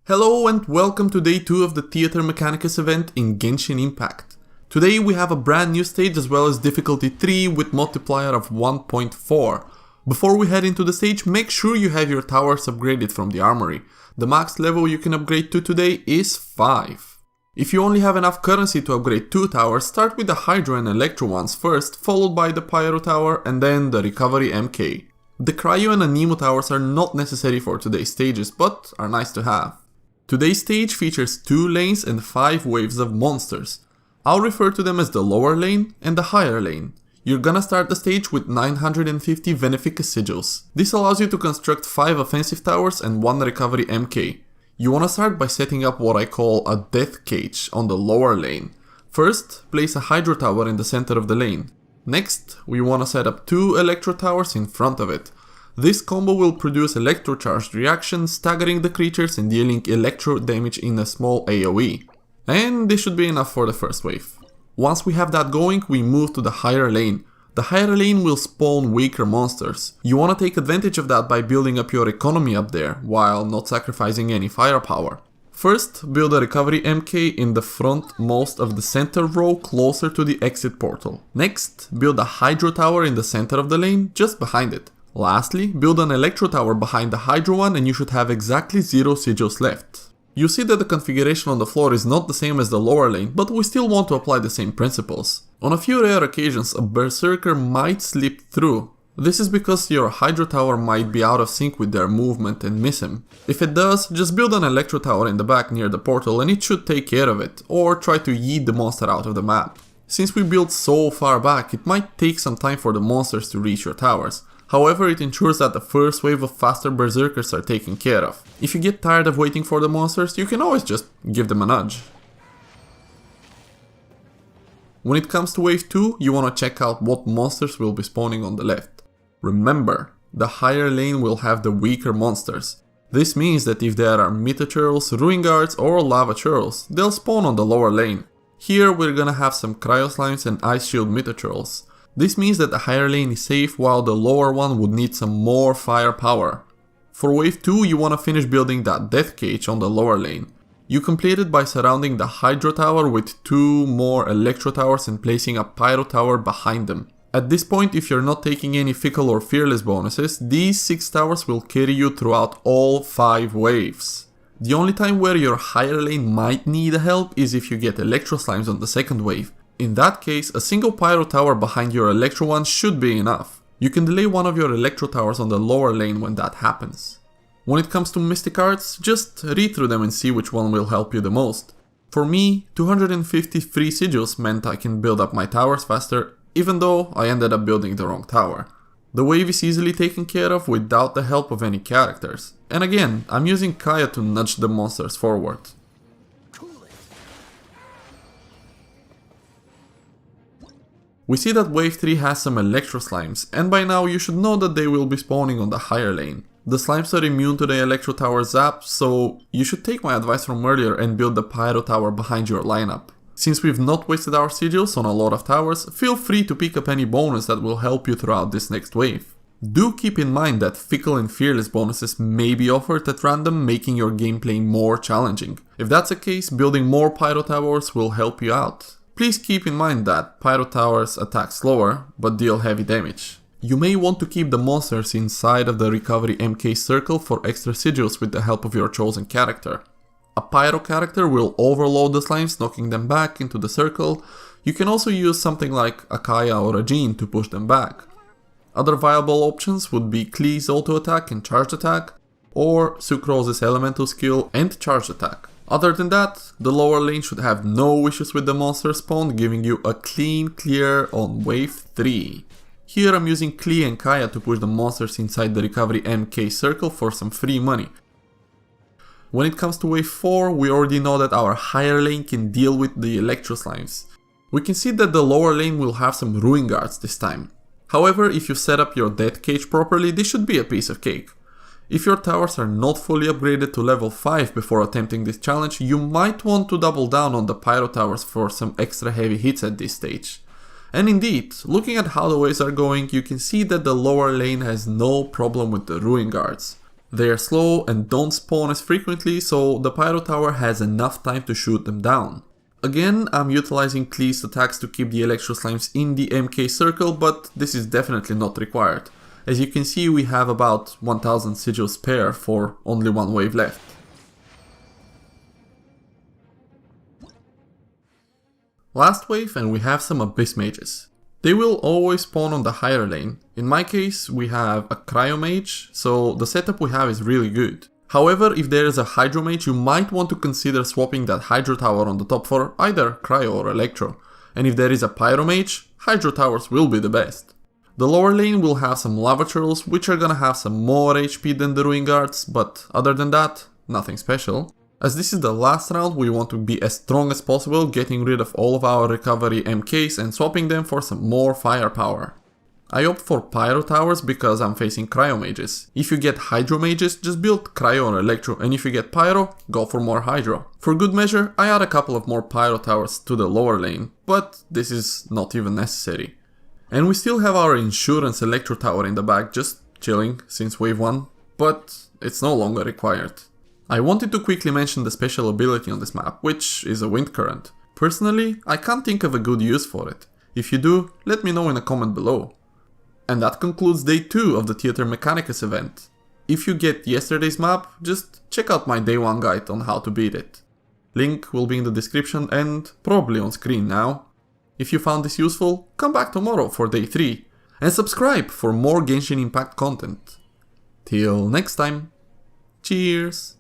Hello and welcome to day 2 of the Theater Mechanicus event in Genshin Impact. Today we have a brand new stage as well as difficulty 3 with multiplier of 1.4. Before we head into the stage, make sure you have your towers upgraded from the armory. The max level you can upgrade to today is 5. If you only have enough currency to upgrade 2 towers, start with the Hydro and Electro ones first, followed by the Pyro tower and then the Recovery MK. The Cryo and Anemo towers are not necessary for today's stages, but are nice to have. Today's stage features 2 lanes and 5 waves of monsters. I'll refer to them as the lower lane and the higher lane. You're gonna start the stage with 950 Veneficus Sigils. This allows you to construct 5 offensive towers and 1 recovery MK. You wanna start by setting up what I call a death cage on the lower lane. First, place a Hydro tower in the center of the lane. Next, we wanna set up 2 Electro towers in front of it. This combo will produce electro-charged reactions, staggering the creatures and dealing electro damage in a small AoE. And this should be enough for the first wave. Once we have that going, we move to the higher lane. The higher lane will spawn weaker monsters. You wanna take advantage of that by building up your economy up there, while not sacrificing any firepower. First, build a recovery MK in the front most of the center row closer to the exit portal. Next, build a Hydro tower in the center of the lane, just behind it. Lastly, build an Electro tower behind the Hydro one and you should have exactly 0 sigils left. You see that the configuration on the floor is not the same as the lower lane, but we still want to apply the same principles. On a few rare occasions, a Berserker might slip through. This is because your Hydro tower might be out of sync with their movement and miss him. If it does, just build an Electro tower in the back near the portal and it should take care of it, or try to yeet the monster out of the map. Since we built so far back, it might take some time for the monsters to reach your towers. However, it ensures that the first wave of faster berserkers are taken care of. If you get tired of waiting for the monsters, you can always just give them a nudge. When it comes to wave 2, you want to check out what monsters will be spawning on the left. Remember, the higher lane will have the weaker monsters. This means that if there are Mythochurls, Ruin Guards or Lava Churls, they'll spawn on the lower lane. Here we're gonna have some Cryo Slimes and Ice Shield Mythochurls. This means that the higher lane is safe while the lower one would need some more firepower. For wave 2 you wanna finish building that death cage on the lower lane. You complete it by surrounding the Hydro tower with 2 more Electro towers and placing a Pyro tower behind them. At this point, if you're not taking any Fickle or Fearless bonuses, these 6 towers will carry you throughout all 5 waves. The only time where your higher lane might need help is if you get Electro Slimes on the second wave. In that case, a single Pyro tower behind your Electro one should be enough. You can delay one of your Electro towers on the lower lane when that happens. When it comes to Mystic Arts, just read through them and see which one will help you the most. For me, 250 free sigils meant I can build up my towers faster, even though I ended up building the wrong tower. The wave is easily taken care of without the help of any characters. And again, I'm using Kaya to nudge the monsters forward. We see that wave 3 has some Electro Slimes, and by now you should know that they will be spawning on the higher lane. The Slimes are immune to the Electro Tower zap, so you should take my advice from earlier and build the Pyro Tower behind your lineup. Since we've not wasted our sigils on a lot of towers, feel free to pick up any bonus that will help you throughout this next wave. Do keep in mind that Fickle and Fearless bonuses may be offered at random, making your gameplay more challenging. If that's the case, building more Pyro Towers will help you out. Please keep in mind that Pyro Towers attack slower, but deal heavy damage. You may want to keep the monsters inside of the Recovery MK circle for extra sigils with the help of your chosen character. A Pyro character will overload the slimes, knocking them back into the circle. You can also use something like a Kaya or a Jean to push them back. Other viable options would be Klee's auto attack and charged attack, or Sucrose's elemental skill and charged attack. Other than that, the lower lane should have no issues with the monster spawn, giving you a clean clear on wave 3. Here I'm using Klee and Kaya to push the monsters inside the Recovery MK circle for some free money. When it comes to wave 4, we already know that our higher lane can deal with the Electro Slimes. We can see that the lower lane will have some Ruin Guards this time. However, if you set up your death cage properly, this should be a piece of cake. If your towers are not fully upgraded to level 5 before attempting this challenge, you might want to double down on the Pyro towers for some extra heavy hits at this stage. And indeed, looking at how the waves are going, you can see that the lower lane has no problem with the Ruin Guards. They are slow and don't spawn as frequently, so the Pyro Tower has enough time to shoot them down. Again, I'm utilizing Klee's attacks to keep the Electro Slimes in the MK circle, but this is definitely not required. As you can see, we have about 1000 sigils spare for only one wave left. Last wave, and we have some Abyss Mages. They will always spawn on the higher lane. In my case, we have a Cryo Mage, so the setup we have is really good. However, if there is a Hydro Mage, you might want to consider swapping that Hydro Tower on the top for either Cryo or Electro. And if there is a Pyro Mage, Hydro Towers will be the best. The lower lane will have some Lava Turtles, which are gonna have some more HP than the Ruin Guards, but other than that, nothing special. As this is the last round, we want to be as strong as possible, getting rid of all of our recovery MKs and swapping them for some more firepower. I opt for Pyro Towers because I'm facing Cryo Mages. If you get Hydro Mages, just build Cryo or Electro, and if you get Pyro, go for more Hydro. For good measure, I add a couple of more Pyro Towers to the lower lane, but this is not even necessary. And we still have our Insurance Electro Tower in the back, just chilling since wave 1, but it's no longer required. I wanted to quickly mention the special ability on this map, which is a Wind Current. Personally, I can't think of a good use for it. If you do, let me know in a comment below. And that concludes day 2 of the Theater Mechanicus event. If you get yesterday's map, just check out my day 1 guide on how to beat it. Link will be in the description and probably on screen now. If you found this useful, come back tomorrow for day 3 and subscribe for more Genshin Impact content. Till next time, cheers!